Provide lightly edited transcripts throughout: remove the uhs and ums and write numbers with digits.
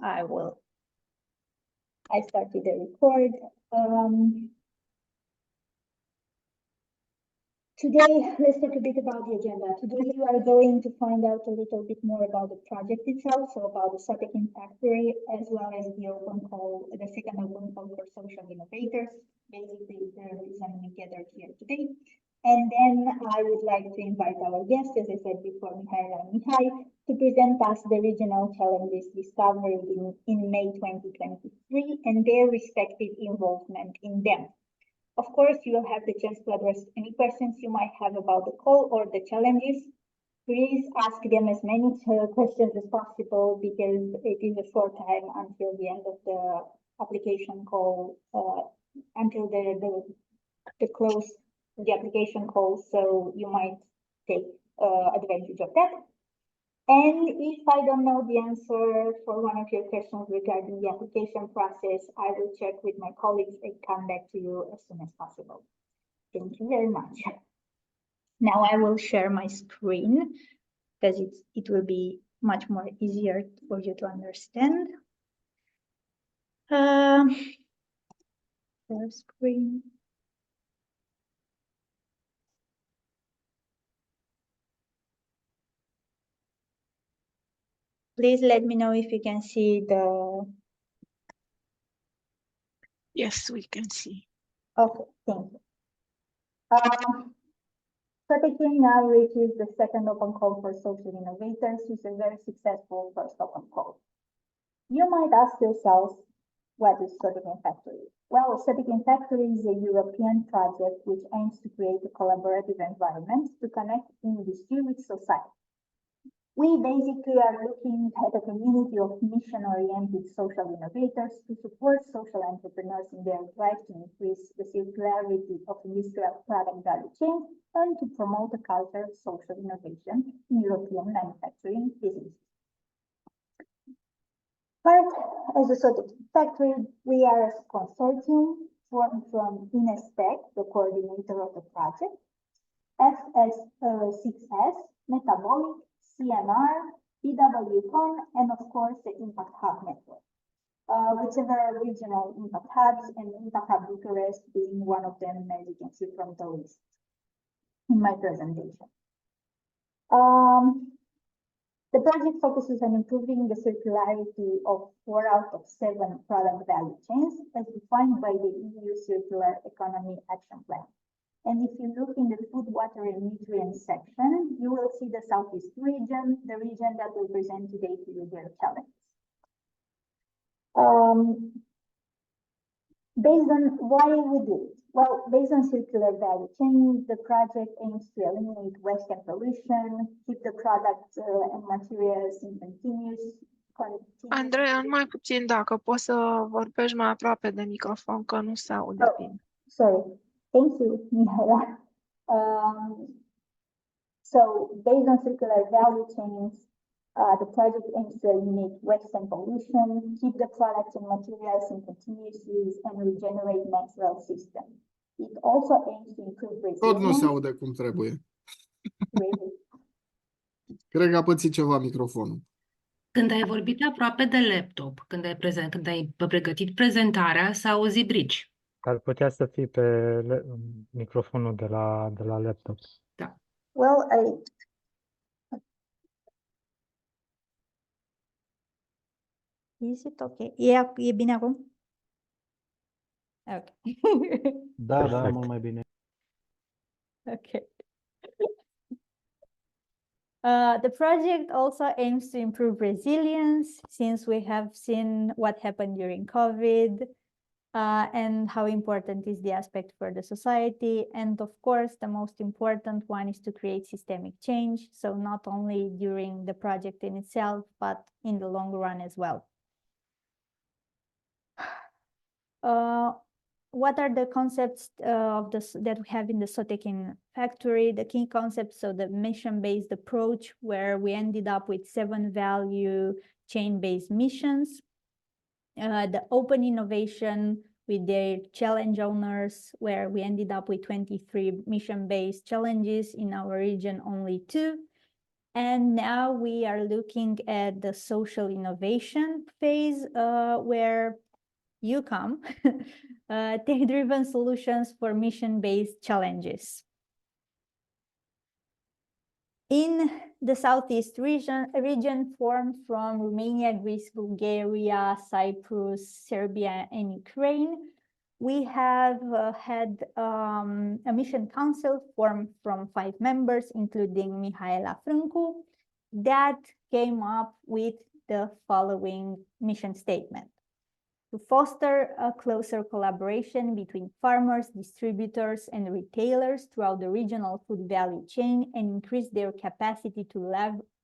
I started the record. Today, let's talk a bit about the agenda. Today, you are going to find out a little bit more about the project itself, so about the SoTecIn factory, as well as the open call, the second open call for social innovators, basically the reason we gathered here today. And then I would like to invite our guests, as I said before, Mihaela and Mihai, to present us the regional challenges discovered in May 2023 and their respective involvement in them. Of course, you will have the chance to address any questions you might have about the call or the challenges. Please ask them as many questions as possible because it is a short time until the end of the application call, until the close the application call, so you might take advantage of that. And if I don't know the answer for one of your questions regarding the application process, I will check with my colleagues and come back to you as soon as possible. Thank you very much. Now I will share my screen because it will be much more easier for you to understand. Share screen. Please let me know if you can see the... Yes, we can see. Okay, thank you. SoTecIn now reaches the second open call for social innovators, which is a very successful first open call. You might ask yourselves, what is SoTecIn Factory? Well, SoTecIn Factory is a European project which aims to create a collaborative environment to connect industry with society. We basically are looking at a community of mission-oriented social innovators to support social entrepreneurs in their drive to increase the circularity of industrial product value chains and to promote a culture of social innovation in European manufacturing business. Part as a SoTecIn Factory, we are a consortium formed from INESPEC, the coordinator of the project, FS6S, Metabolic, CNR, PWCon, and of course the Impact Hub network, whichever regional Impact Hubs, and Impact Hub Bucharest being one of them, as you can see from the list in my presentation. The project focuses on improving the circularity of 4 out of 7 product value chains as defined by the EU Circular Economy Action Plan. And if you look in the food, water, and nutrients section, you will see the Southeast region, the region that will present today to you their challenges. Based on why we do it? Well, based on circular value chain, the project aims to eliminate waste and pollution, keep the products and materials in continuous. Andreea, mai puțin dacă poți să vorbești mai aproape de microfon, că nu se aude bine. Sorry. Thank you, Mihaela. So, based on circular value chains, the project aims to eliminate waste and pollution, keep the products and materials in continuous use, and regenerate natural systems. It also aims to improve resilience. Tot nu se aude cum trebuie. Cred că a pățit ceva microfonul. Când ai vorbit aproape de laptop, când ai pregătit prezentarea, s-a auzit brici. Ar putea să fie pe microfonul de la laptop. Da. Well, Is it okay? E bine acum? Okay. Da, mult mai bine. Okay. The project also aims to improve resilience, since we have seen what happened during COVID and how important is the aspect for the society. And of course, the most important one is to create systemic change. So not only during the project in itself, but in the long run as well. What are the concepts that we have in the SoTecIn Factory? The key concepts, so the mission-based approach, where we ended up with 7 value chain-based missions. The open innovation with their challenge owners, where we ended up with 23 mission-based challenges, in our region only 2. And now we are looking at the social innovation phase, where you come, tech-driven solutions for mission-based challenges. In the Southeast region formed from Romania, Greece, Bulgaria, Cyprus, Serbia, and Ukraine, we have had a mission council formed from 5 members, including Mihaela Frâncu, that came up with the following mission statement: to foster a closer collaboration between farmers, distributors, and retailers throughout the regional food value chain and increase their capacity to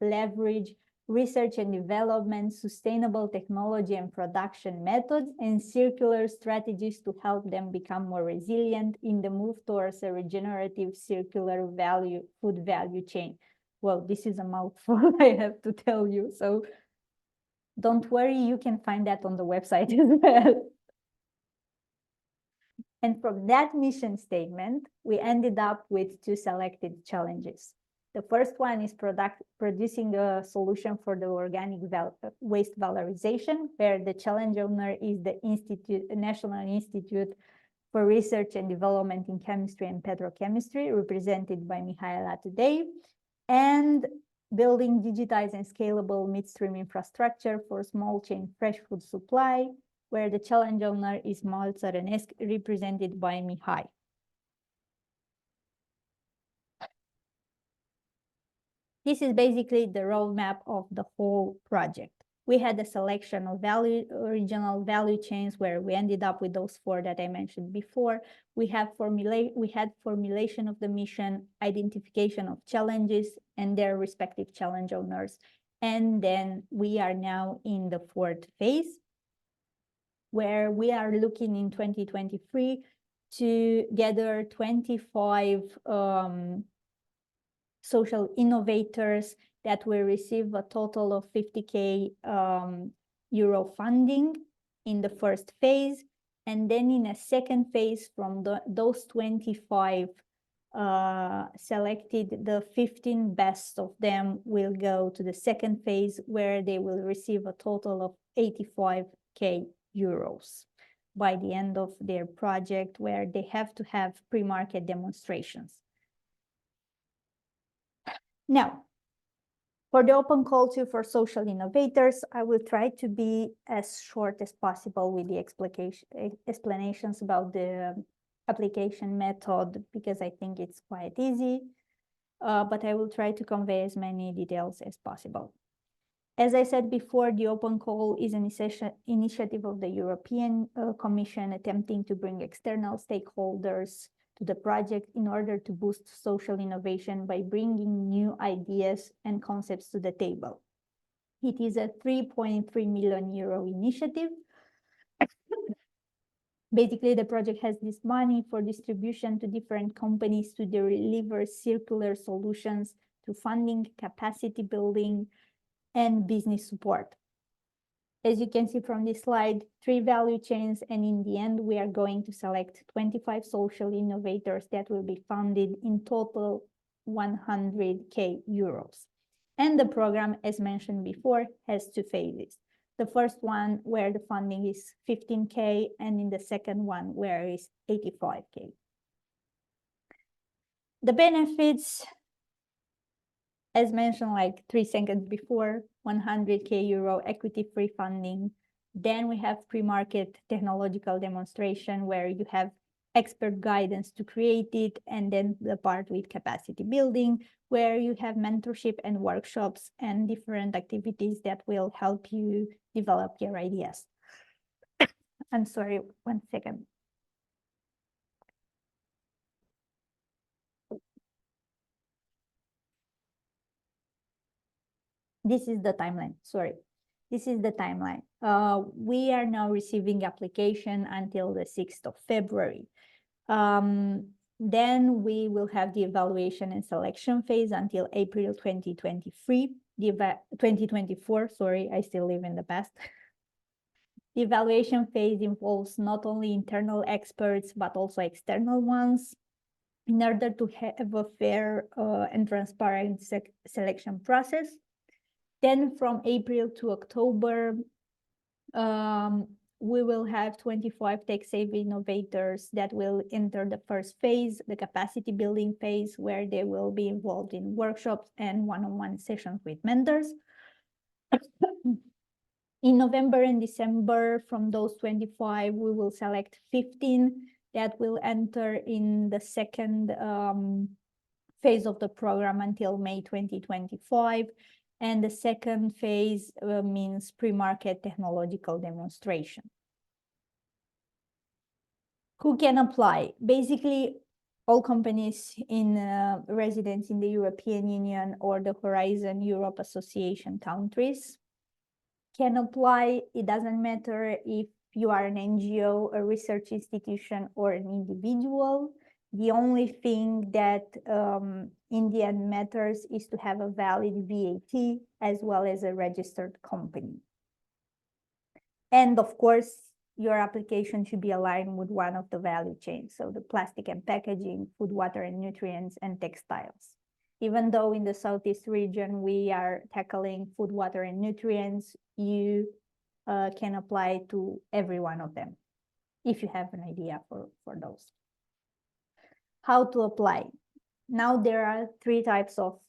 leverage research and development, sustainable technology and production methods, and circular strategies to help them become more resilient in the move towards a regenerative circular food value chain. Well, this is a mouthful, I have to tell you. So don't worry, you can find that on the website as well. And from that mission statement, we ended up with 2 selected challenges. The first one is producing a solution for the organic waste valorization, where the challenge owner is the National Institute for Research and Development in Chemistry and Petrochemistry, represented by Mihaela today, and building digitized and scalable midstream infrastructure for small chain fresh food supply, where the challenge owner is Malta Rănescu, represented by Mihai. This is basically the roadmap of the whole project. We had a selection of original value chains where we ended up with those 4 that I mentioned before. We had formulation of the mission, identification of challenges and their respective challenge owners. And then we are now in the 4th phase, where we are looking in 2023 to gather 25 social innovators that will receive a total of 50K euro funding in the first phase. And then in a second phase, from those 25 selected, the 15 best of them will go to the second phase, where they will receive a total of 85K euros by the end of their project, where they have to have pre-market demonstrations. Now, for the open call for social innovators, I will try to be as short as possible with the explanations about the application method, because I think it's quite easy, but I will try to convey as many details as possible. As I said before, the open call is an initiative of the European Commission attempting to bring external stakeholders to the project in order to boost social innovation by bringing new ideas and concepts to the table. It is a 3.3 million euro initiative. Basically, the project has this money for distribution to different companies to deliver circular solutions through funding, capacity building, and business support. As you can see from this slide, 3 value chains, and in the end, we are going to select 25 social innovators that will be funded in total 100K euros. And the program, as mentioned before, has 2 phases. The first one where the funding is 15K, and in the second one where is 85K. The benefits, as mentioned like 3 seconds before, 100K euro equity-free funding. Then we have pre-market technological demonstration where you have expert guidance to create it, and then the part with capacity building where you have mentorship and workshops and different activities that will help you develop your ideas. I'm sorry, 1 second. This is the timeline, sorry. This is the timeline. We are now receiving application until the 6th of February. Then we will have the evaluation and selection phase until April 2023. 2024, sorry, I still live in the past. The evaluation phase involves not only internal experts, but also external ones. in order to have a fair and transparent selection process. Then from April to October, we will have 25 tech-savvy innovators that will enter the first phase, the capacity building phase, where they will be involved in workshops and one-on-one sessions with mentors. In November and December, from those 25, we will select 15 that will enter in the second phase of the program until May 2025. And the second phase means pre-market technological demonstration. Who can apply? Basically, all companies in residents in the European Union or the Horizon Europe Association countries can apply. It doesn't matter if you are an NGO, a research institution, or an individual. The only thing that in the end matters is to have a valid VAT as well as a registered company. And of course, your application should be aligned with one of the value chains. So the plastic and packaging, food, water and nutrients, and textiles. Even though in the Southeast region, we are tackling food, water and nutrients, you can apply to every one of them if you have an idea for those. How to apply? Now there are three types of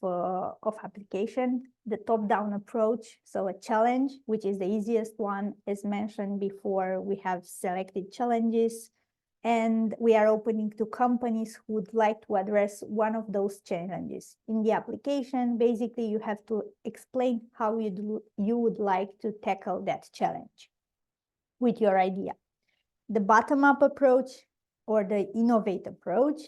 application. The top-down approach, so a challenge, which is the easiest one. As mentioned before, we have selected challenges and we are opening to companies who would like to address one of those challenges. In the application, basically you have to explain how you would like to tackle that challenge with your idea. The bottom-up approach or the innovate approach,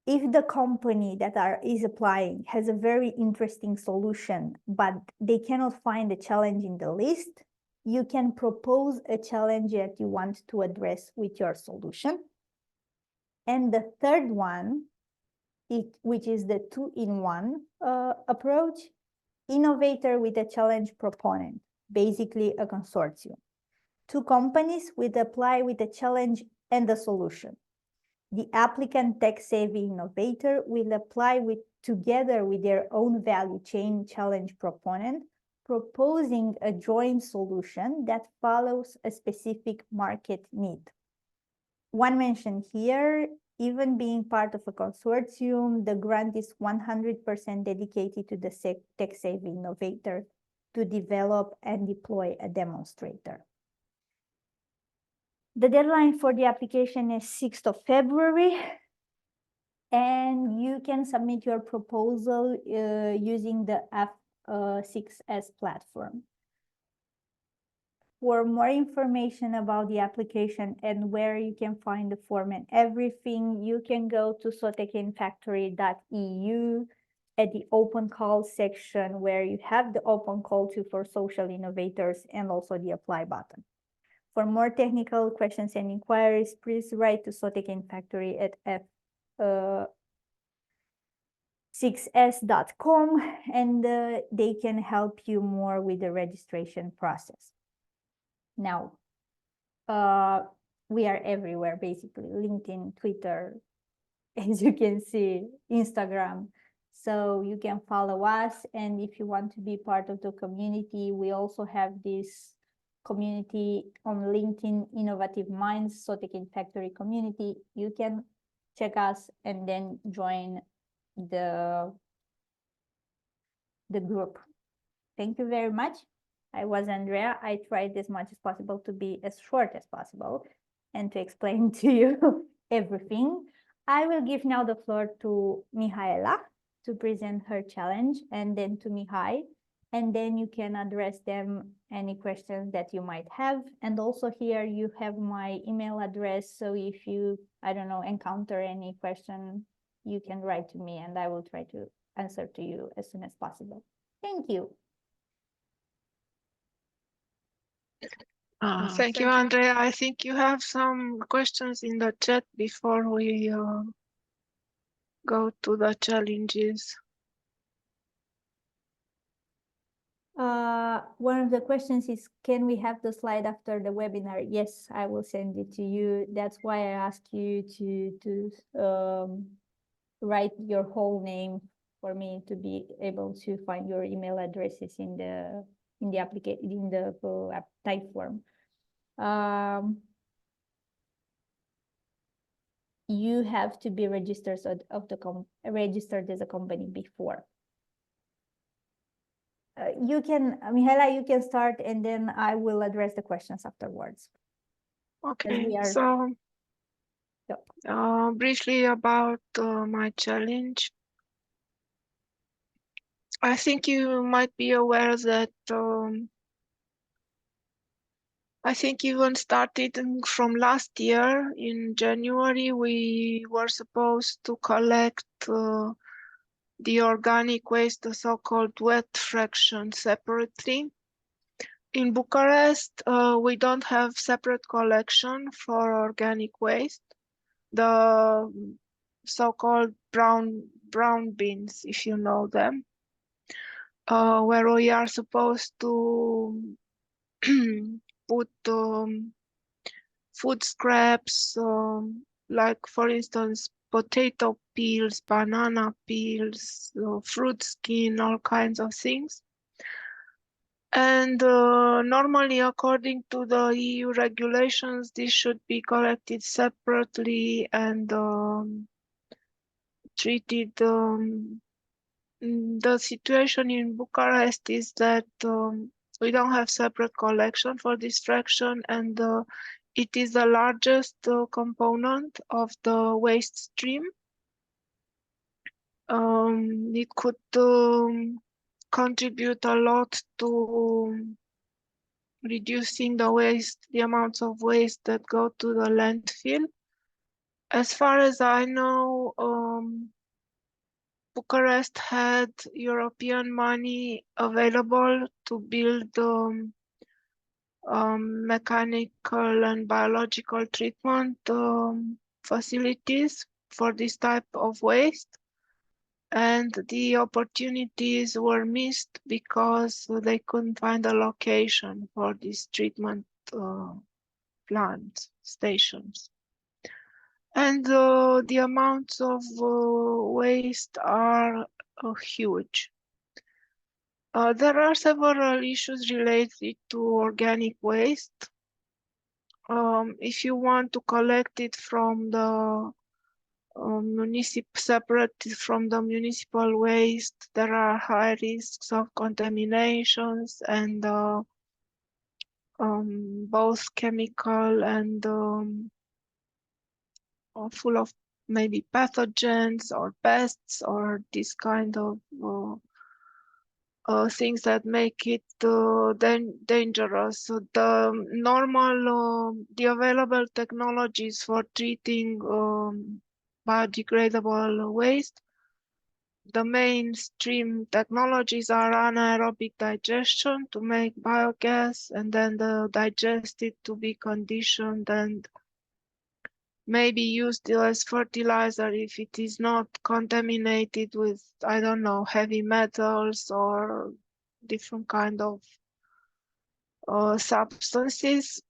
if the company that is applying has a very interesting solution, but they cannot find a challenge in the list, you can propose a challenge that you want to address with your solution. And the third one, which is the two-in-one approach, innovator with a challenge proponent, basically a consortium. Two companies will apply with a challenge and a solution. The applicant tech-savvy innovator will apply together with their own value chain challenge proponent, proposing a joint solution that follows a specific market need. One mention here, even being part of a consortium, the grant is 100% dedicated to the tech-savvy innovator to develop and deploy a demonstrator. The deadline for the application is 6th of February, and you can submit your proposal using the F6S platform. For more information about the application and where you can find the form and everything, you can go to SoTecInFactory.eu at the open call section where you have the open call for social innovators and also the apply button. For more technical questions and inquiries, please write to SoTecInFactory at f6s.com and they can help you more with the registration process. Now, we are everywhere, basically, LinkedIn, Twitter, as you can see, Instagram. So you can follow us. And if you want to be part of the community, we also have this community on LinkedIn, Innovative Minds, SoTecIn Factory community. You can check us and then join the group. Thank you very much. I was Andrea. I tried as much as possible to be as short as possible and to explain to you everything. I will give now the floor to Mihaela to present her challenge, and then to Mihai, and then you can address them any questions that you might have. And also here you have my email address, so if you, I don't know, encounter any question, you can write to me and I will try to answer to you as soon as possible. Thank you. Thank you, Andrea. I think you have some questions in the chat before we go to the challenges. One of the questions is, can we have the slide after the webinar? Yes, I will send it to you. That's why I asked you to write your whole name for me to be able to find your email addresses in the application in the type form. You have to be registered registered as a company before. You can, Mihaela, you can start, and then I will address the questions afterwards. Okay, we are- so Yep. briefly about my challenge. I think you might be aware that I think even started from last year in January, we were supposed to collect the organic waste, the so-called wet fraction, separately. In Bucharest, we don't have separate collection for organic waste. The so-called brown bins, if you know them, where we are supposed to put food scraps, like for instance, potato peels, banana peels, fruit skin, all kinds of things. And normally, according to the EU regulations, this should be collected separately and treated. The situation in Bucharest is that we don't have separate collection for this fraction, and it is the largest component of the waste stream. It could contribute a lot to reducing the amounts of waste that go to the landfill. As far as I know, Bucharest had European money available to build mechanical and biological treatment facilities for this type of waste. And the opportunities were missed because they couldn't find a location for these treatment plant stations. And the amounts of waste are huge. There are several issues related to organic waste. If you want to collect it from the separated from the municipal waste, there are high risks of contaminations and both chemical and full of maybe pathogens or pests or this kind of things that make it dangerous. So the the available technologies for treating biodegradable waste, the mainstream technologies are anaerobic digestion to make biogas, and then the digested to be conditioned and maybe used as fertilizer if it is not contaminated with, I don't know, heavy metals or different kind of substances.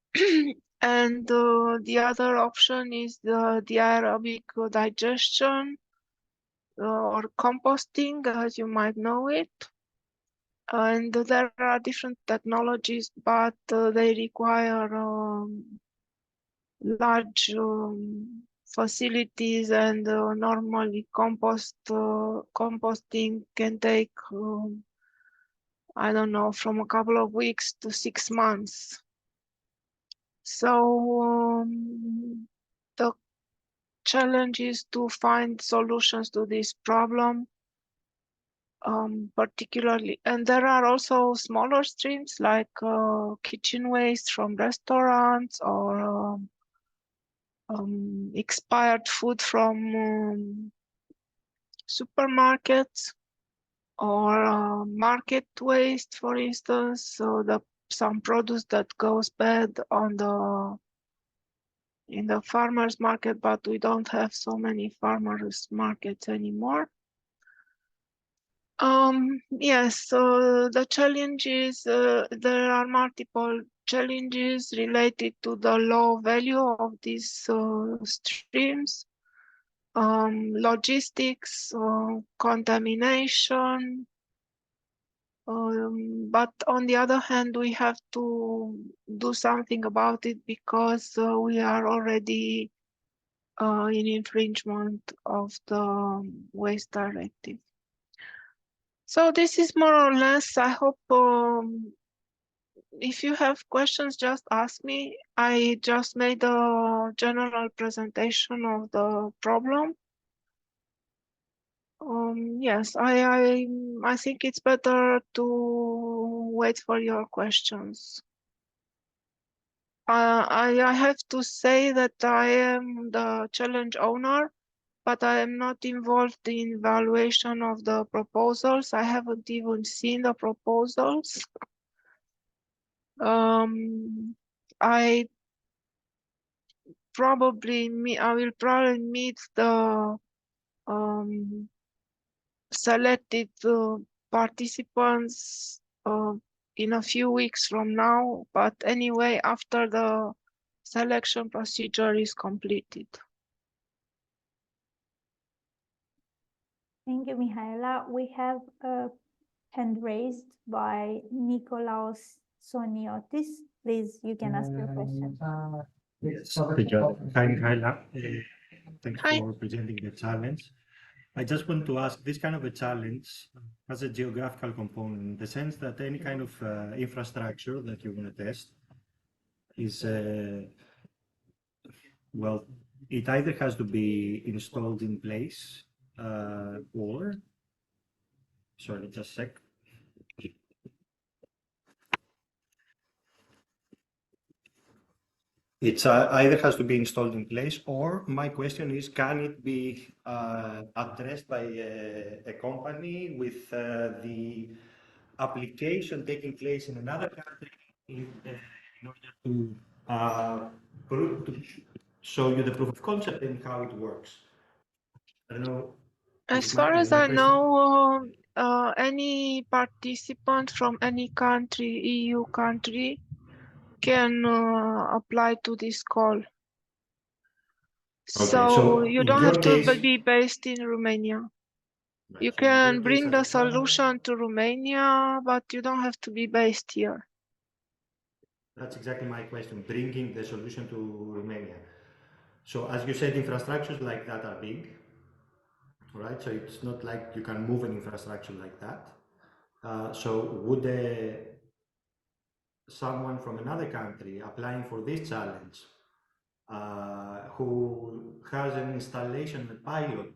And the other option is the aerobic digestion or composting, as you might know it. And there are different technologies, but they require large facilities, and normally composting can take, I don't know, from a couple of weeks to 6 months. So the challenge is to find solutions to this problem, particularly, and there are also smaller streams like kitchen waste from restaurants or expired food from supermarkets or market waste, for instance. So some produce that goes bad in the farmers market, but we don't have so many farmers markets anymore. Yes, so the challenge is there are multiple challenges related to the low value of these streams. logistics, contamination. But on the other hand, we have to do something about it because we are already in infringement of the waste directive. So this is more or less, I hope, if you have questions, just ask me. I just made a general presentation of the problem. Yes, I think it's better to wait for your questions. I have to say that I am the challenge owner, but I am not involved in evaluation of the proposals. I haven't even seen the proposals. I will probably meet the selected participants in a few weeks from now, but anyway, after the selection procedure is completed. Thank you, Mihaela. We have a hand raised by Nikolaos Soniotis. Please, you can ask your question. Yes. Thank you. Hi, Mihaela. Thanks Hi. for presenting the challenge. I just want to ask, this kind of a challenge has a geographical component in the sense that any kind of infrastructure that you want to test is, well, it either has to be installed in place or, sorry, just a sec. It's either has to be installed in place, or my question is, can it be addressed by a company with the application taking place in another country in order to show you the proof of concept and how it works? I don't know. As far as I know, any participant from any country, EU country, can apply to this call. Okay, So you in don't your have to case, be based in Romania. right, You so in your can case bring as the a challenge, solution to Romania, but you don't have to be based here. that's exactly my question, bringing the solution to Romania. So as you said, infrastructures like that are big, right? So it's not like you can move an infrastructure like that. So would someone from another country applying for this challenge who has an installation, a pilot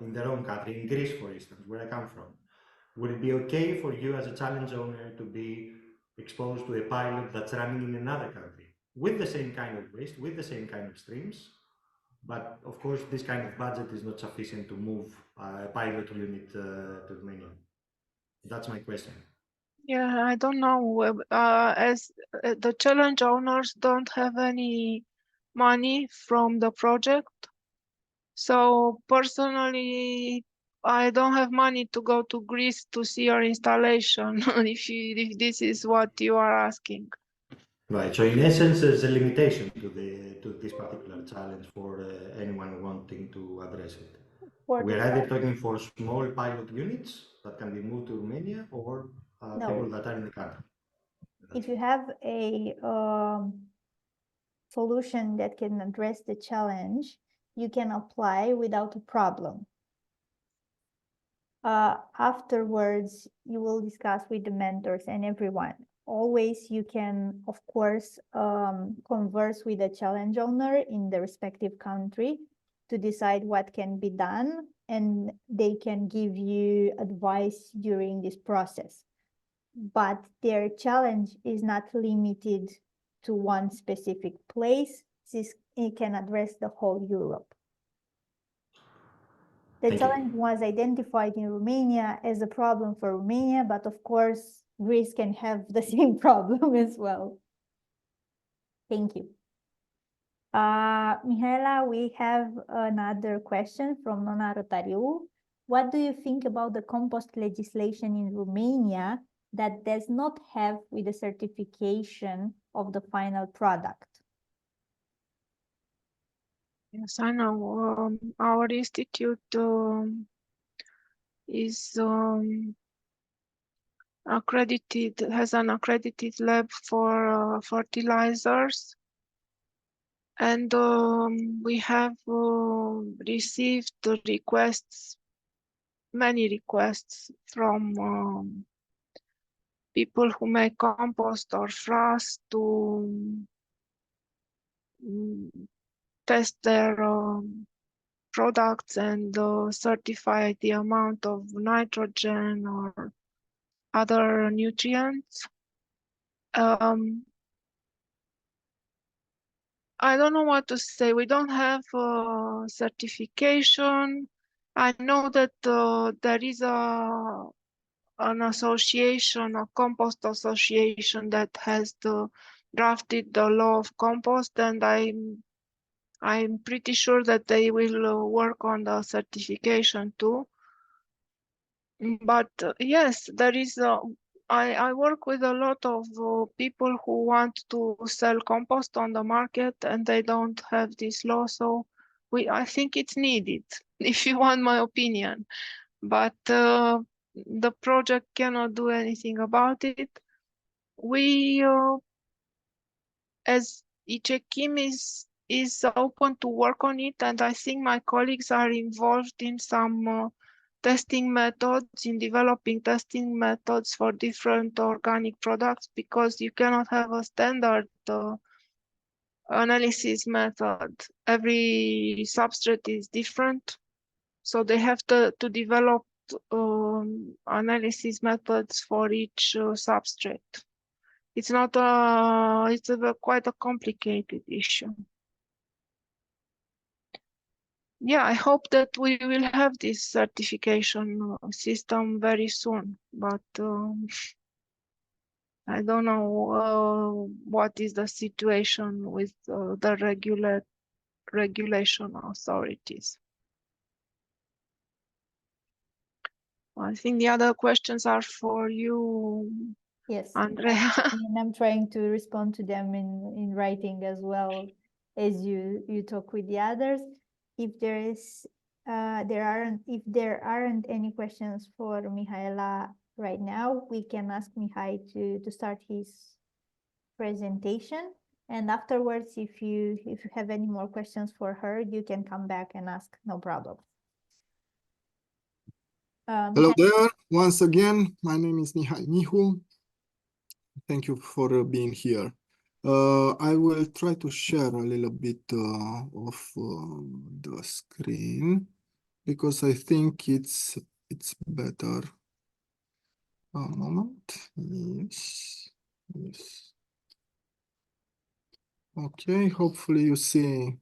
in their own country, in Greece, for instance, where I come from, would it be okay for you as a challenge owner to be exposed to a pilot that's running in another country with the same kind of waste, with the same kind of streams? But of course, this kind of budget is not sufficient to move a pilot unit to Romania. That's my question. Yeah, I don't know. As the challenge owners don't have any money from the project. So personally, I don't have money to go to Greece to see your installation, if this is what you are asking. Right. So in essence, there's a limitation to this particular challenge for anyone wanting to address it. We're either talking for small pilot units that can be moved to Romania, or No. people that are in the country. If you have a solution that can address the challenge, you can apply without a problem. Afterwards, you will discuss with the mentors and everyone. Always you can, of course, converse with the challenge owner in the respective country to decide what can be done, and they can give you advice during this process. But their challenge is not limited to one specific place. It can address the whole Europe. The challenge was identified in Romania as a problem for Romania, but of course, Greece can have the same problem as well. Thank you. Mihaela, we have another question from Nona Rotariu. What do you think about the compost legislation in Romania that does not have with the certification of the final product? Yes, I know. Our institute is accredited, has an accredited lab for fertilizers, and we have received requests, many requests from people who make compost or frass to test their products and certify the amount of nitrogen or other nutrients. I don't know what to say. We don't have certification. I know that there is an association, a compost association that has drafted the law of compost, and I'm pretty sure that they will work on the certification too. But yes, there is I work with a lot of people who want to sell compost on the market and they don't have this law. So I think it's needed, if you want my opinion. But the project cannot do anything about it. We, as SoTecIn is open to work on it, and I think my colleagues are involved in some testing methods, in developing testing methods for different organic products, because you cannot have a standard analysis method. Every substrate is different, so they have to develop analysis methods for each substrate. It's not it's quite a complicated issue. Yeah, I hope that we will have this certification system very soon, but I don't know what is the situation with the regulation authorities. I think the other questions are for you, Yes, Andrea. and I'm trying to respond to them in writing as well as you talk with the others. If if there aren't any questions for Mihaela right now, we can ask Mihai to start his presentation. And afterwards, if you have any more questions for her, you can come back and ask, no problem. Hello there, once again, my name is Mihai Mihu. Thank you for being here. I will try to share a little bit of the screen because I think it's better. A moment. Yes. Yes. Okay, hopefully you see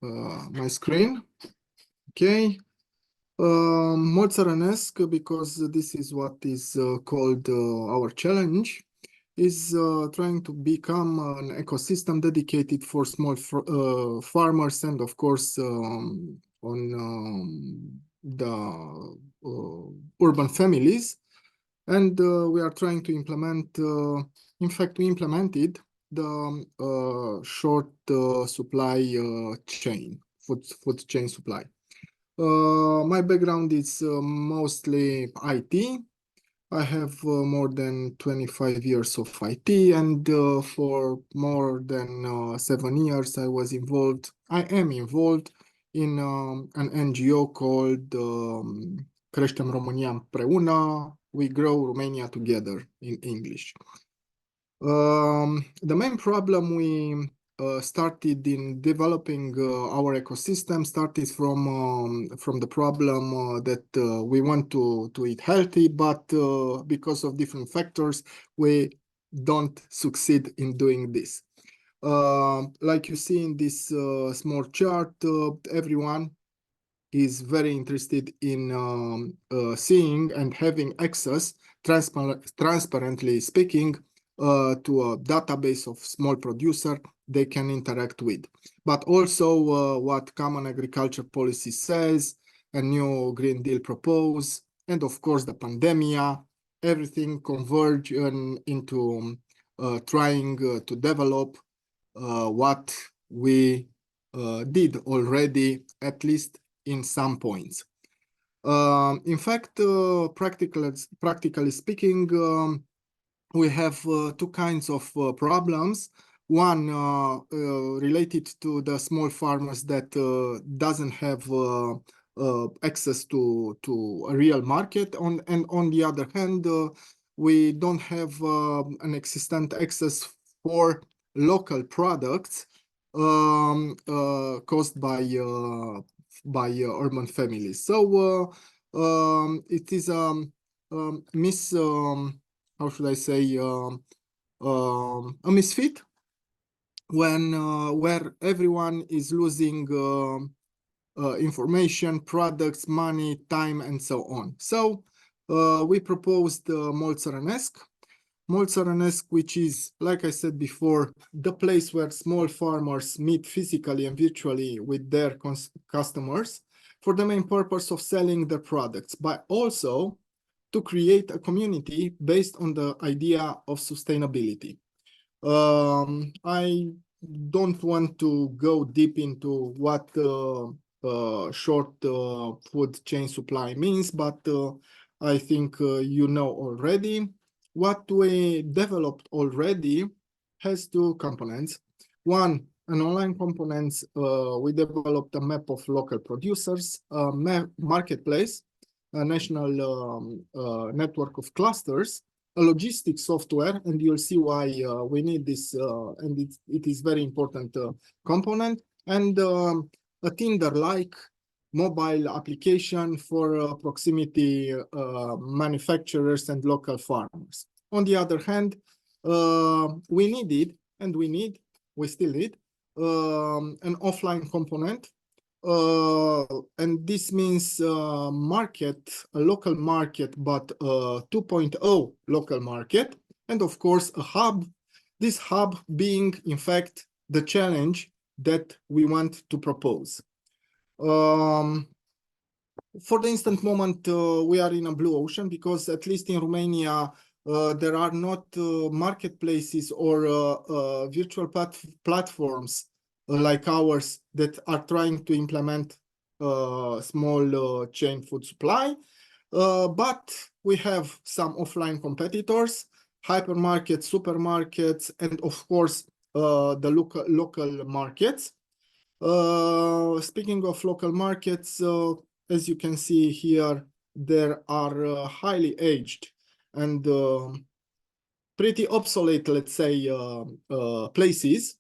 my screen. Okay. Mult țărănesc, because this is what is called our challenge, is trying to become an ecosystem dedicated for small farmers and of course on the urban families. And we are trying to implement, in fact, we implemented the short supply chain, food chain supply. My background is mostly IT. I have more than 25 years of IT, and for more than 7 years I am involved in an NGO called Creștem România împreună, We Grow Romania Together in English. The main problem we started in developing our ecosystem started from the problem that we want to eat healthy, but because of different factors, we don't succeed in doing this. Like you see in this small chart, everyone is very interested in seeing and having access, transparently speaking, to a database of small producer they can interact with. But also what Common Agriculture Policy says, a new Green Deal propose, and of course the pandemia, everything converge into trying to develop what we did already, at least in some points. In fact, practically speaking, we have two kinds of problems. One related to the small farmers that doesn't have access to a real market, and on the other hand, we don't have an existent access for local products caused by urban families. So it is how should I say, a misfit when where everyone is losing information, products, money, time, and so on. So we proposed Molțărenesc. Molțărenesc, which is, like I said before, the place where small farmers meet physically and virtually with their customers for the main purpose of selling their products, but also to create a community based on the idea of sustainability. I don't want to go deep into what short food chain supply means, but I think you know already. What we developed already has two components. One, an online component. We developed a map of local producers, a marketplace, a national network of clusters, a logistics software, and you'll see why we need this, and it is very important component, and a Tinder-like mobile application for proximity manufacturers and local farmers. On the other hand, we still need an offline component. And this means market, a local market, but 2.0 local market, and of course a hub. This hub being, in fact, the challenge that we want to propose. For the instant moment, we are in a blue ocean because at least in Romania, there are not marketplaces or virtual platforms like ours that are trying to implement small chain food supply. But we have some offline competitors, hypermarkets, supermarkets, and of course, the local markets. Speaking of local markets, as you can see here, there are highly aged and pretty obsolete, let's say, places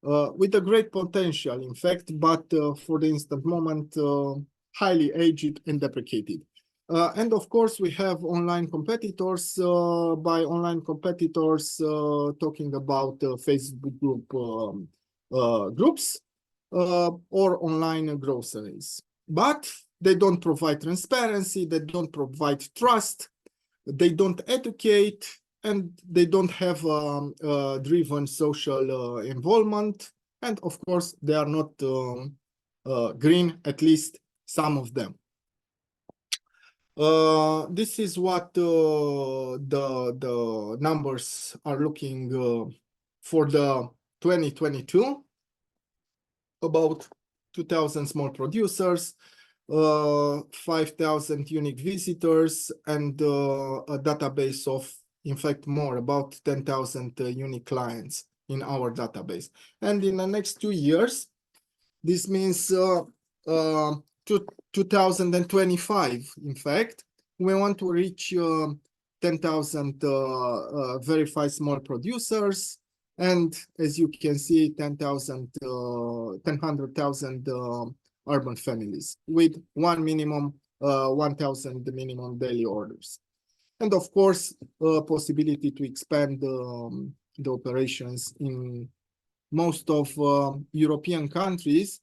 with a great potential, in fact, but for the instant moment, highly aged and deprecated. And of course, we have online competitors. By online competitors, talking about Facebook groups or online groceries. But they don't provide transparency, they don't provide trust, they don't educate, and they don't have driven social involvement. And of course, they are not green, at least some of them. This is what the numbers are looking for the 2022. About 2,000 small producers, 5,000 unique visitors, and a database of, in fact, more, about 10,000 unique clients in our database. And in the next 2 years, this means 2025, in fact, we want to reach 10,000 verified small producers, and as you can see, 10,000 urban families with 1,000 minimum daily orders. And of course, possibility to expand the operations in most of European countries,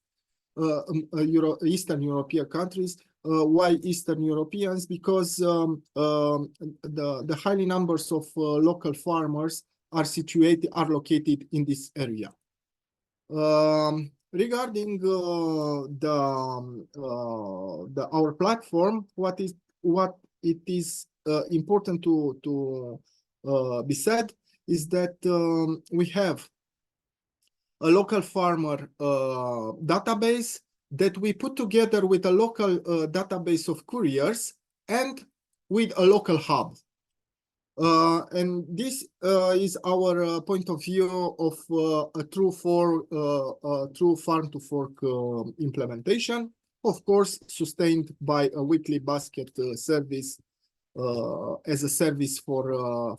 Eastern European countries. Why Eastern Europeans? Because the high numbers of local farmers are located in this area. Regarding our platform, what it is important to be said is that we have a local farmer database that we put together with a local database of couriers and with a local hub. And this is our point of view of a true farm to fork implementation, of course, sustained by a weekly basket service as a service for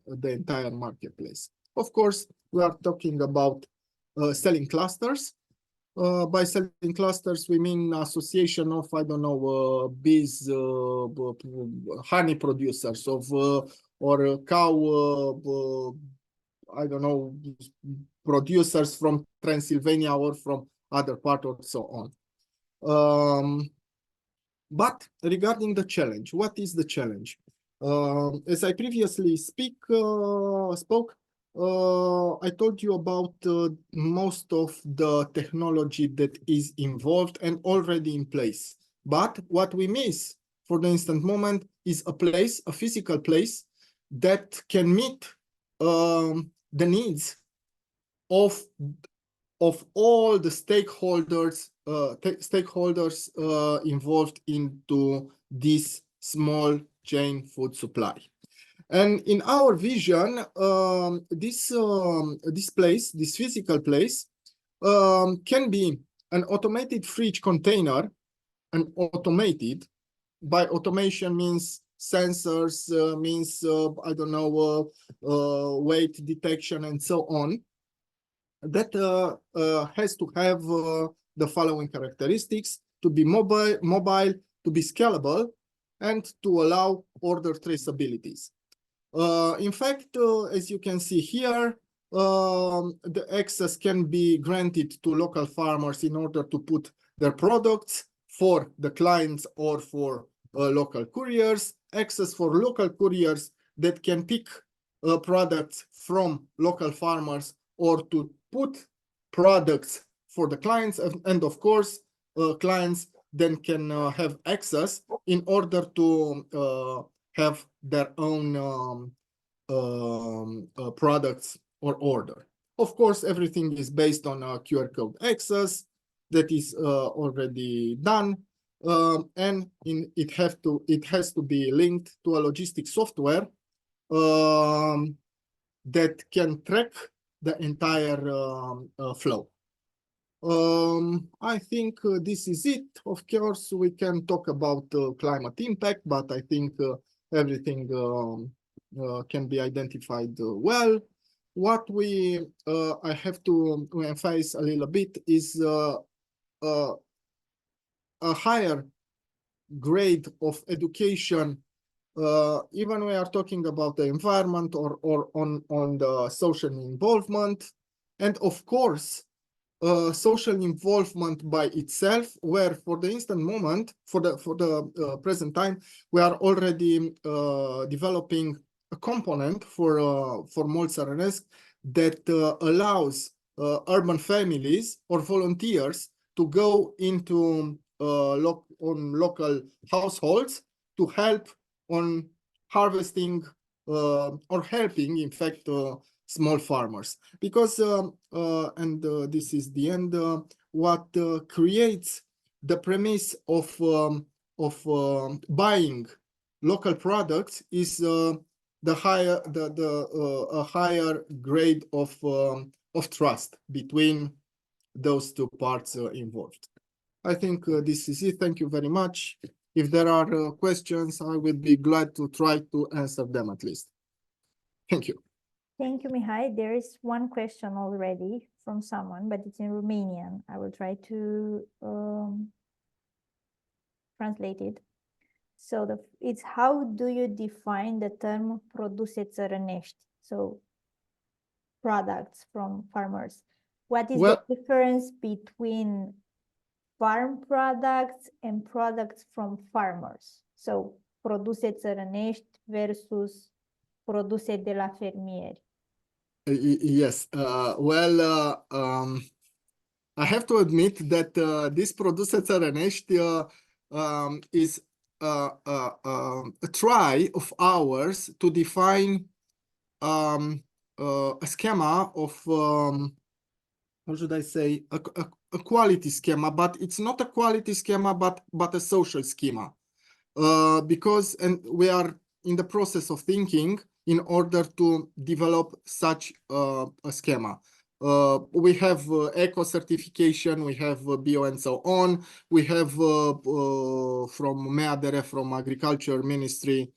the entire marketplace. Of course, we are talking about selling clusters. By selling clusters, we mean association of, I don't know, bees, honey producers of, or cow, I don't know, producers from Transylvania or from other part or so on. But regarding the challenge, what is the challenge? As I previously spoke, I told you about most of the technology that is involved and already in place. But what we miss for the instant moment is a physical place that can meet the needs of all the stakeholders involved into this small chain food supply. And in our vision, this physical place, can be an automated fridge container, and automated. By automation means sensors, means I don't know, weight detection and so on. That has to have the following characteristics: to be mobile, to be scalable, and to allow order traceabilities. In fact, as you can see here, the access can be granted to local farmers in order to put their products for the clients or for local couriers. Access for local couriers that can pick products from local farmers, or to put products for the clients, and of course, clients then can have access in order to have their own products or order. Of course, everything is based on a QR code access that is already done, and it has to be linked to a logistic software that can track the entire flow. I think this is it. Of course, we can talk about climate impact, but I think everything can be identified well. What I have to emphasize a little bit is a higher grade of education, even we are talking about the environment or on the social involvement, and of course social involvement by itself, where for the instant moment, for the present time, we are already developing a component for Molts RNS that allows urban families or volunteers to go into local households to help on harvesting or helping, in fact, small farmers. Because, and this is the end, what creates the premise of buying local products is a higher grade of trust between those two parts involved. I think this is it. Thank you very much. If there are questions, I would be glad to try to answer them at least. Thank you. Thank you, Mihai. There is one question already from someone, but it's in Romanian. I will try to translate it. So it's how do you define the term produse țărănești? So products from farmers. What is the difference between farm products and products from farmers? So produse țărănești versus produse de la fermieri. Yes. I have to admit that this produse țărănești is a try of ours to define a schema of how should I say, a quality schema, but it's not a quality schema, but a social schema. Because we are in the process of thinking in order to develop such a schema. We have eco certification, we have bio and so on. We have from MEADERE, from Agriculture Ministry,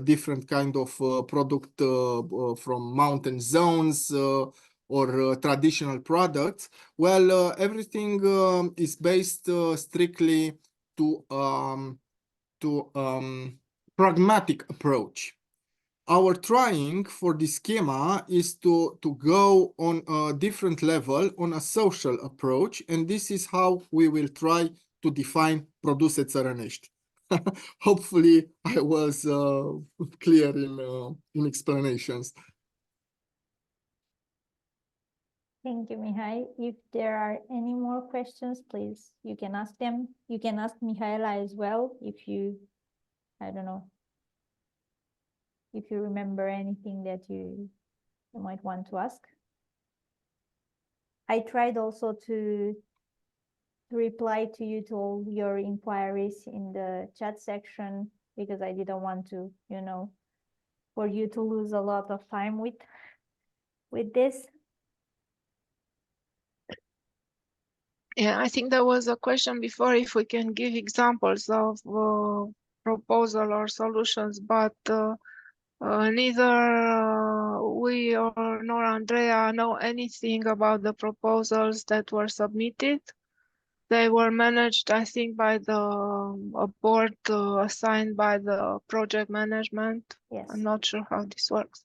different kind of product from mountain zones or traditional products. Well, everything is based strictly to pragmatic approach. Our trying for this schema is to go on a different level, on a social approach, and this is how we will try to define produse țărănești. Hopefully, I was clear in explanations. Thank you, Mihai. If there are any more questions, please, you can ask them. You can ask Mihaela as well if you, I don't know, if you remember anything that you might want to ask. I tried also to reply to you to all your inquiries in the chat section because I didn't want to, you know, for you to lose a lot of time with this. Yeah, I think there was a question before if we can give examples of proposal or solutions, but neither we nor Andrea know anything about the proposals that were submitted. They were managed, I think, by a board assigned by the project management. Yes. I'm not sure how this works.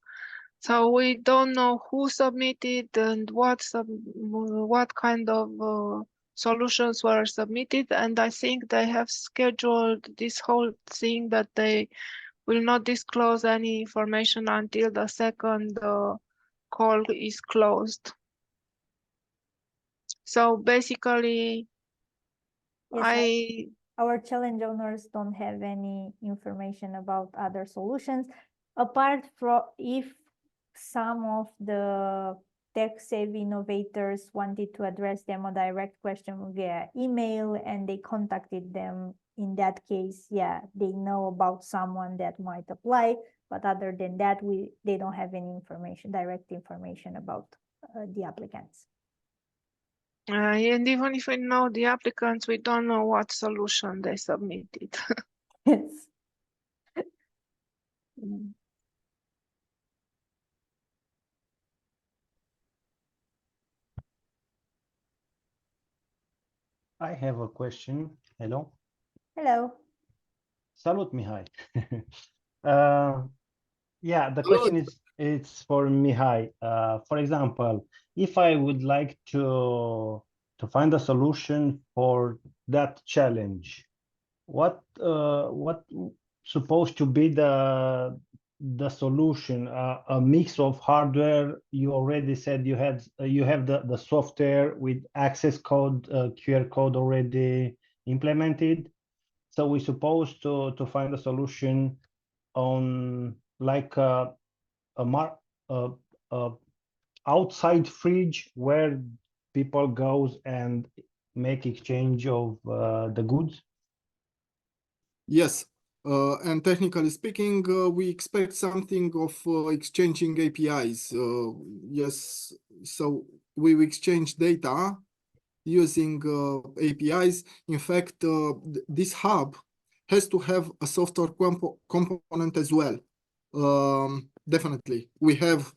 So we don't know who submitted and what kind of solutions were submitted, and I think they have scheduled this whole thing that they will not disclose any information until the second call is closed. So basically, Yes, our challenge owners don't have any information about other solutions, apart from if some of the tech-savvy innovators wanted to address them a direct question via email and they contacted them. In that case, yeah, they know about someone that might apply, but other than that, they don't have any information, direct information about the applicants. and even if we know the applicants, we don't know what solution they submitted. Yes. I have a question. Hello. Hello. Salut, Mihai. Yeah, the question is it's for Mihai. For example, if I would like to find a solution for that challenge, what supposed to be the solution? A mix of hardware. You already said you have the software with access code, QR code already implemented. So we're supposed to find a solution on like a outside fridge where people goes and make exchange of the goods. Yes, and technically speaking, we expect something of exchanging APIs. Yes, so we exchange data using APIs. In fact, this hub has to have a software component as well. Definitely, we have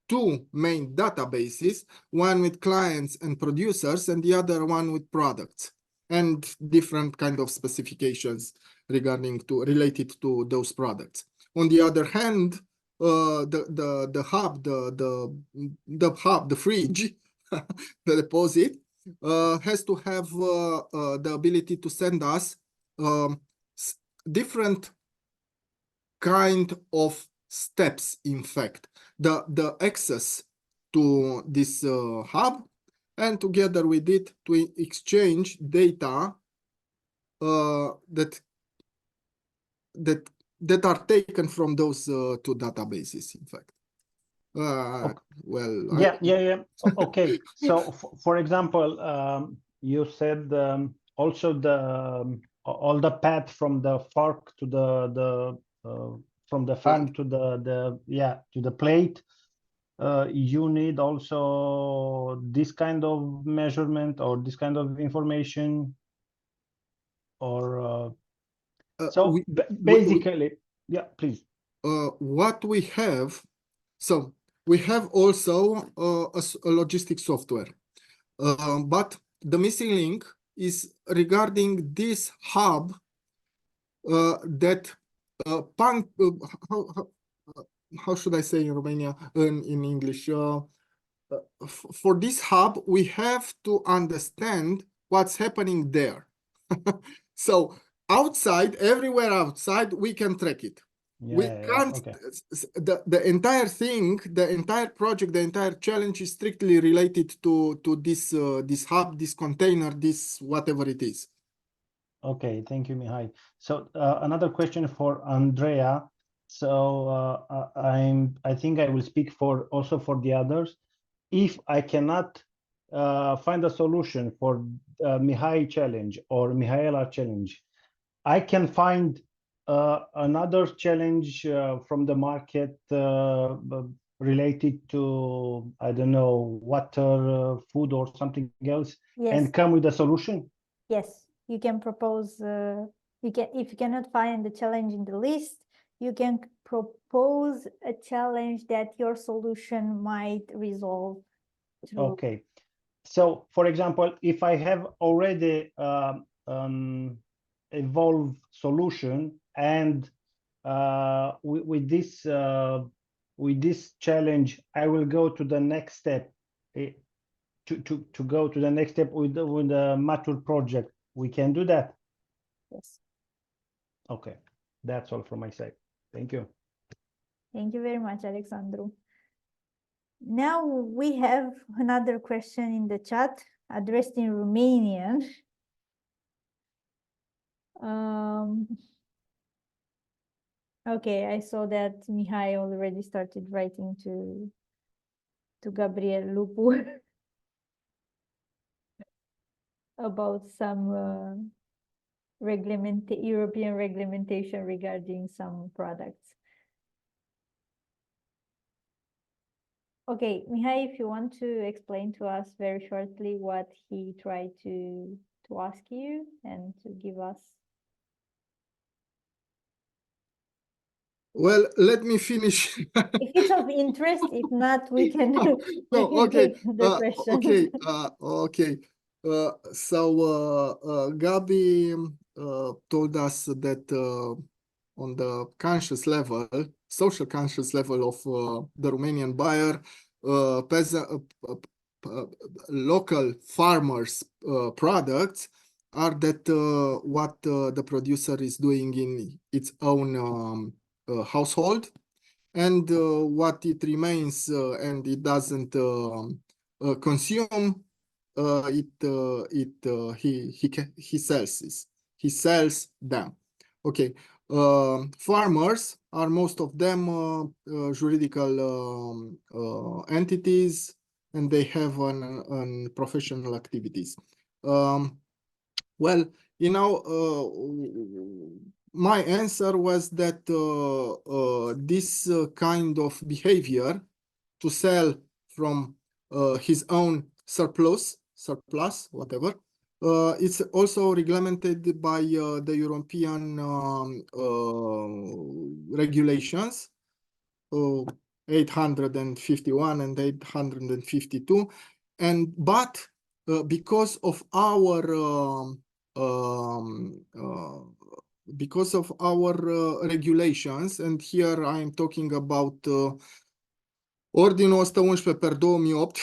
two main databases, one with clients and producers and the other one with products and different kind of specifications related to those products. On the other hand, the hub, the fridge, the deposit has to have the ability to send us different kind of steps. In fact, the access to this hub, and together with it to exchange data that are taken from those two databases, in fact. Well, Yeah. Okay. So, for example, you said also all the path from the fork to the from the fan to the plate. You need also this kind of measurement or this kind of information, or so basically, yeah, please. What we have, so we have also a logistic software, but the missing link is regarding this hub that how should I say in Romania, in English? For this hub, we have to understand what's happening there. So outside, everywhere outside, we can track it. We can't, Okay. the entire thing, the entire project, the entire challenge is strictly related to this this hub, this container, this whatever it is. Okay, thank you, Mihai. So another question for Andrea. So I think I will speak also for the others. If I cannot find a solution for Mihai challenge or Mihaela challenge, I can find another challenge from the market related to, I don't know, water, food, or something else, Yes. and come with a solution. Yes, you can propose. If you cannot find the challenge in the list, you can propose a challenge that your solution might resolve. Okay. So, for example, if I have already evolved solution, and with this challenge, I will go to the next step. To go to the next step with the mature project, we can do that. Yes. Okay, that's all from my side. Thank you. Thank you very much, Alexandru. Now we have another question in the chat addressed in Romanian. Okay, I saw that Mihai already started writing to Gabriel Lupu about some European reglementation regarding some products. Okay, Mihai, if you want to explain to us very shortly what he tried to ask you and to give us. Well, let me finish. If it's of interest, if not, we can, okay. take the question. Okay. So Gabi told us that on the conscious level, social conscious level of the Romanian buyer, local farmers' products are that what the producer is doing in its own household, and what it remains and it doesn't consume, he sells them. Okay. Farmers are most of them juridical entities, and they have an professional activities. Well, you know, my answer was that this kind of behavior to sell from his own surplus, whatever, it's also regulated by the European regulations, 851 and 852, but because of our regulations, and here I am talking about Ordinul 111/2008,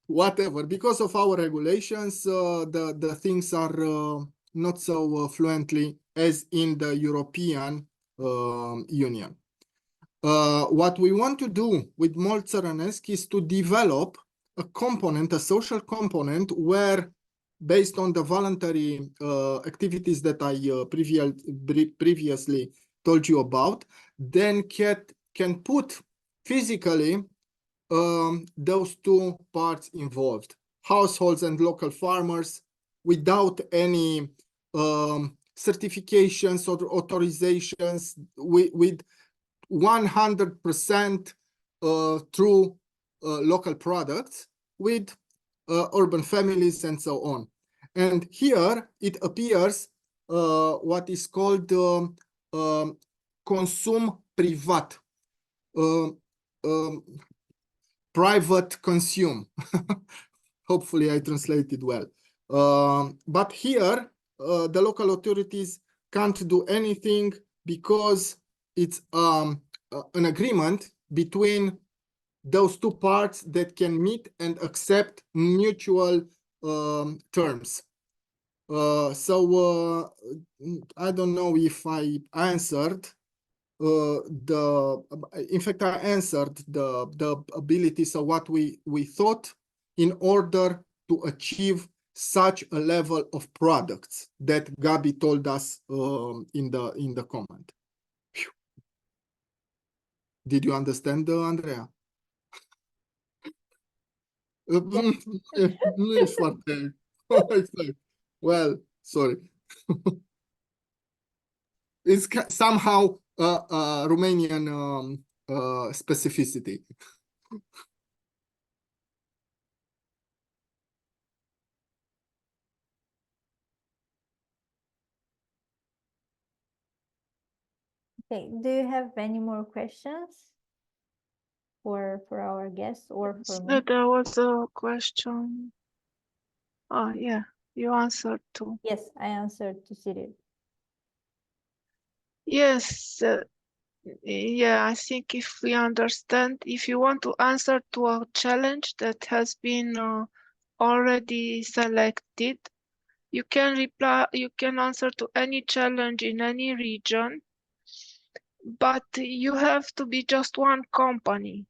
whatever, because of our regulations, the things are not so fluently as in the European Union. What we want to do with Mult Țărănesc is to develop a component, a social component, where based on the voluntary activities that I previously told you about, then can put physically those two parts involved, households and local farmers, without any certifications or authorizations, with 100% through local products, with urban families and so on. And here it appears what is called consum privat, private consume. Hopefully I translated well. But here the local authorities can't do anything because it's an agreement between those two parts that can meet and accept mutual terms. So I don't know if I answered in fact, I answered the abilities of what we thought in order to achieve such a level of products that Gabi told us in the comment. Phew. Did you understand, Andrea? Nu ești foarte... Exact. Well, sorry. It's somehow Romanian specificity. Okay, do you have any more questions for our guests or for me? There was a question. Oh, yeah, you answered too. Yes, I answered to Cyril. Yes, yeah, I think if we understand, if you want to answer to a challenge that has been already selected, you can reply, you can answer to any challenge in any region, but you have to be just one company.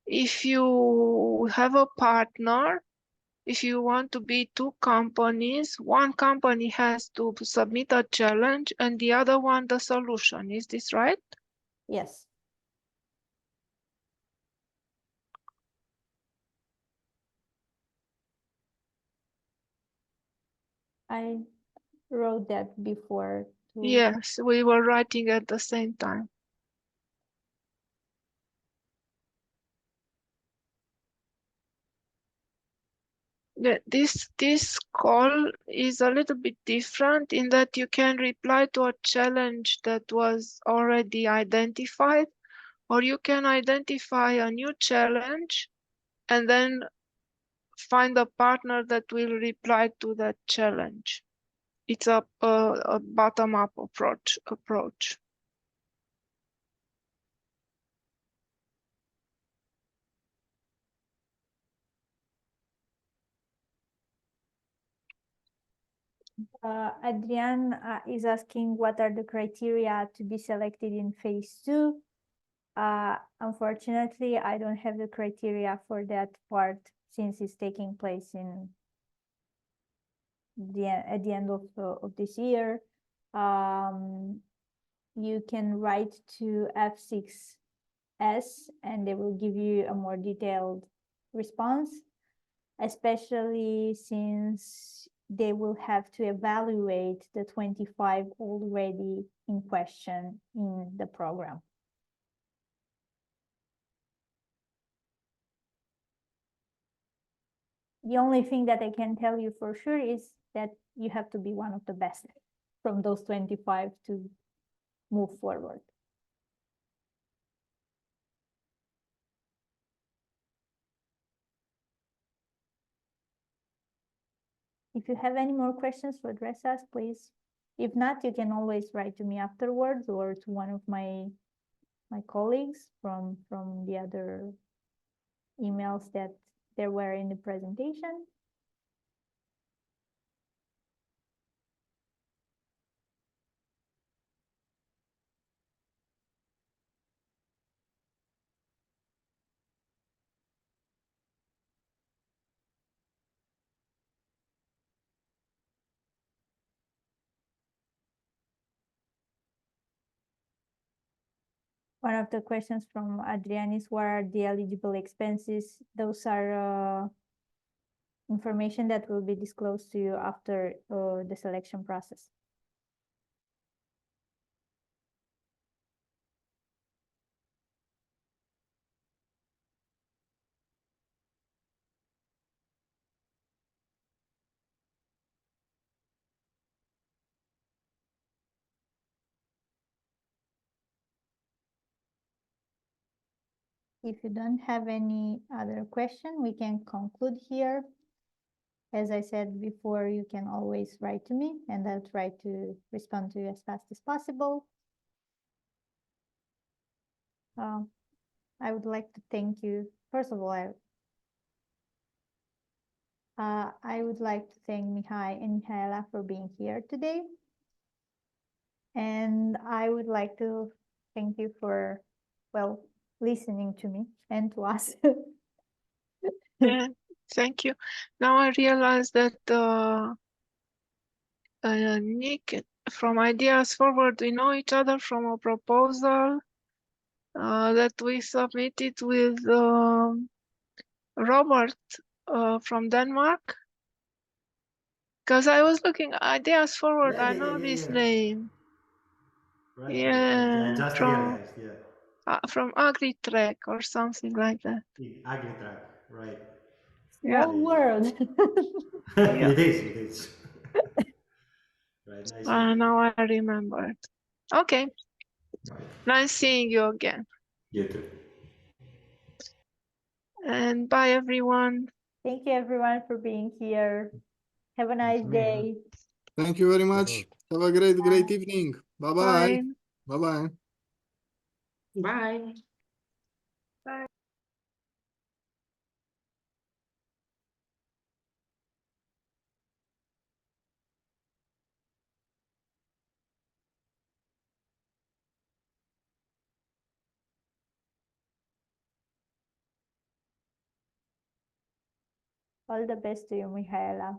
If you have a partner, if you want to be two companies, one company has to submit a challenge and the other one the solution. Is this right? Yes. I wrote that before. Yes, we were writing at the same time. This call is a little bit different in that you can reply to a challenge that was already identified, or you can identify a new challenge and then find a partner that will reply to that challenge. It's a bottom-up approach. Adrian is asking what are the criteria to be selected in phase 2. Unfortunately, I don't have the criteria for that part since it's taking place at the end of this year. You can write to F6S and they will give you a more detailed response, especially since they will have to evaluate the 25 already in question in the program. The only thing that I can tell you for sure is that you have to be one of the best from those 25 to move forward. If you have any more questions to address us, please. If not, you can always write to me afterwards or to one of my colleagues from the other emails that there were in the presentation. One of the questions from Adrian is, what are the eligible expenses? Those are information that will be disclosed to you after the selection process. If you don't have any other question, we can conclude here. As I said before, you can always write to me and I'll try to respond to you as fast as possible. I would like to thank you. First of all, I would like to thank Mihai and Mihaela for being here today. And I would like to thank you for, well, listening to me and to us. Yeah, thank you. Now I realize that Nick, from Ideas Forward, we know each other from a proposal that we submitted with Robert from Denmark. Because I was looking Ideas Forward, I know this name. Right. Yeah, I just from realized. Yeah. from AgriTrek or something like that. AgriTrack. Right. Yeah. Whole world. Yeah. It is. It is. Right. Nice. Seeing Now I remembered. Okay, you. Right. nice seeing you again. You too. And bye everyone. Thank you everyone for being here. Have a nice Mulțumim. day. Thank you very much. Salut. Have a great evening. Bye-bye. Bye. Bye-bye. Bye! All the best to you, Mihaela.